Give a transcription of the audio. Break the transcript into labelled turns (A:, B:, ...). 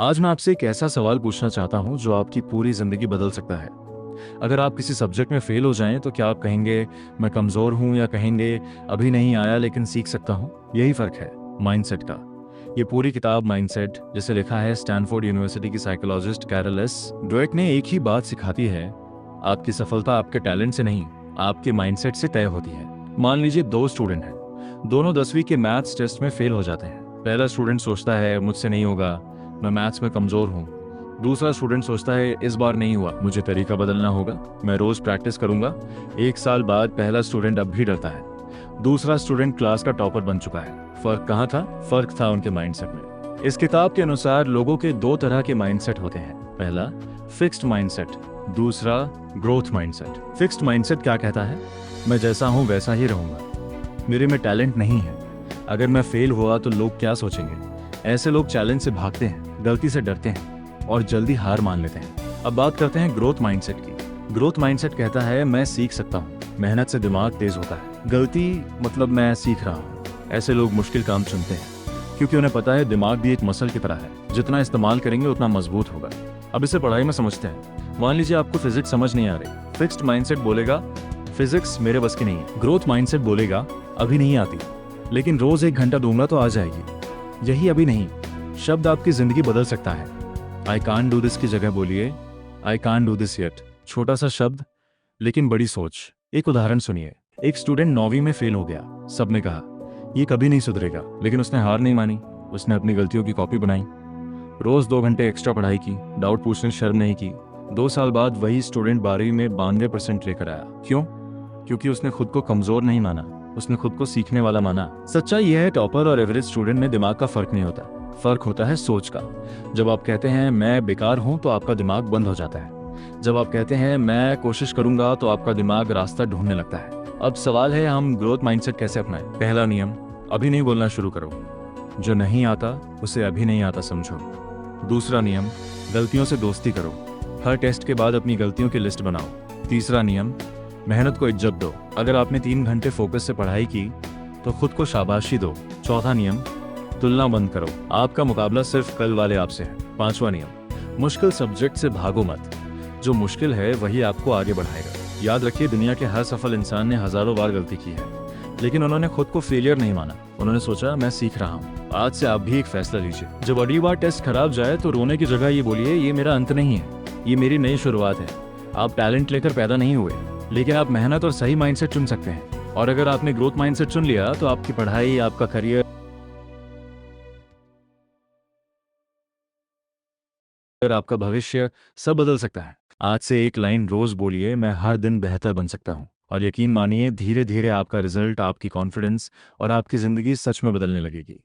A: आज मैं आपसे एक ऐसा सवाल पूछना चाहता हूं जो आपकी पूरी जिंदगी बदल सकता है। अगर आप किसी सब्जेक्ट में फेल हो जाएं तो क्या आप कहेंगे मैं कमजोर हूं, या कहेंगे अभी नहीं आया लेकिन सीख सकता हूं? यही फर्क है माइंडसेट का। ये पूरी किताब माइंडसेट, जिसे लिखा है स्टैनफोर्ड यूनिवर्सिटी की साइकोलॉजिस्ट कैरल एस ड्वेक ने, एक ही बात सिखाती है, आपकी सफलता आपके टैलेंट से नहीं, आपके माइंडसेट से तय होती है। मान लीजिए दो स्टूडेंट हैं, दोनों 10वीं के मैथ्स टेस्ट में फेल हो जाते हैं। पहला स्टूडेंट सोचता है मुझसे नहीं होगा, मैं मैथ्स में कमजोर हूँ। दूसरा स्टूडेंट सोचता है इस बार नहीं हुआ, मुझे तरीका बदलना होगा, मैं रोज प्रैक्टिस करूंगा। एक साल बाद पहला स्टूडेंट अब भी डरता है, दूसरा स्टूडेंट क्लास का टॉपर बन चुका है। फर्क कहाँ था? फर्क था उनके माइंडसेट में। इस किताब के अनुसार लोगों के दो तरह के माइंडसेट होते हैं। पहला फिक्स्ड माइंडसेट, दूसरा ग्रोथ माइंडसेट। फिक्स्ड माइंडसेट क्या कहता है? मैं जैसा हूं वैसा ही रहूंगा, मेरे में टैलेंट नहीं है, अगर मैं फेल हुआ तो लोग क्या सोचेंगे। ऐसे लोग चैलेंज से भागते हैं, गलती से डरते हैं और जल्दी हार मान लेते हैं। अब बात करते हैं ग्रोथ माइंडसेट की। ग्रोथ माइंडसेट कहता है मैं सीख सकता हूँ, मेहनत से दिमाग तेज होता है, गलती मतलब मैं सीख रहा हूँ। ऐसे लोग मुश्किल काम चुनते हैं क्योंकि उन्हें पता है दिमाग भी एक मसल की तरह है, जितना इस्तेमाल करेंगे उतना मजबूत होगा। अब इसे पढ़ाई में समझते हैं। मान लीजिए आपको फिजिक्स समझ नहीं आ रही, फिक्स्ड माइंडसेट बोलेगा फिजिक्स मेरे बस की नहीं है। ग्रोथ माइंडसेट बोलेगा अभी नहीं आती, लेकिन रोज 1 घंटा दूंगा तो आ जाएगी। यही अभी नहीं शब्द आपकी जिंदगी बदल सकता है। आई कांट डू दिस की जगह बोलिए I can't do this yet. छोटा सा शब्द लेकिन बड़ी सोच। एक उदाहरण सुनिए। एक स्टूडेंट 9वीं में फेल हो गया। सबने कहा ये कभी नहीं सुधरेगा, लेकिन उसने हार नहीं मानी। उसने अपनी गलतियों की कॉपी बनाई, रोज 2 घंटे एक्स्ट्रा पढ़ाई की, डाउट पूछने शर्म नहीं की। 2 साल बाद वही स्टूडेंट 12वीं में 92% लेकर आया। क्यों? क्योंकि उसने खुद को कमजोर नहीं माना, उसने खुद को सीखने वाला माना। सच्चाई यह है, टॉपर और एवरेज स्टूडेंट में दिमाग का फर्क नहीं होता, फर्क होता है सोच का। जब आप कहते हैं मैं बेकार हूं तो आपका दिमाग बंद हो जाता है। जब आप कहते हैं मैं कोशिश करूंगा तो आपका दिमाग रास्ता ढूंढने लगता है। अब सवाल है हम ग्रोथ माइंडसेट कैसे अपनाएं? पहला नियम, अभी नहीं बोलना शुरू करो। जो नहीं आता उसे अभी नहीं आता समझो। दूसरा नियम, गलतियों से दोस्ती करो, हर टेस्ट के बाद अपनी गलतियों की लिस्ट बनाओ। तीसरा नियम, मेहनत को इज्जत दो, अगर आपने 3 घंटे फोकस से पढ़ाई की तो खुद को शाबाशी दो। चौथा नियम, तुलना बंद करो, आपका मुकाबला सिर्फ कल वाले आपसे है। 5वां नियम, मुश्किल सब्जेक्ट से भागो मत, जो मुश्किल है वही आपको आगे बढ़ाएगा। याद रखिए दुनिया के हर सफल इंसान ने हजारों बार गलती की है, लेकिन उन्होंने खुद को फेलियर नहीं माना। उन्होंने सोचा मैं सीख रहा हूँ। आज से आप भी एक फैसला लीजिए, जब अगली बार टेस्ट खराब जाए तो रोने की जगह ये बोलिए ये मेरा अंत नहीं है, ये मेरी नई शुरुआत है। आप टैलेंट लेकर पैदा नहीं हुए, लेकिन आप मेहनत और सही माइंडसेट चुन सकते हैं। और अगर आपने ग्रोथ माइंडसेट चुन लिया तो आपकी पढ़ाई, आपका करियर, आपका भविष्य सब बदल सकता है। आज से एक लाइन रोज बोलिए, मैं हर दिन बेहतर बन सकता हूँ, और यकीन मानिए धीरे धीरे आपका रिजल्ट, आपकी कॉन्फिडेंस और आपकी जिंदगी सच में बदलने लगेगी।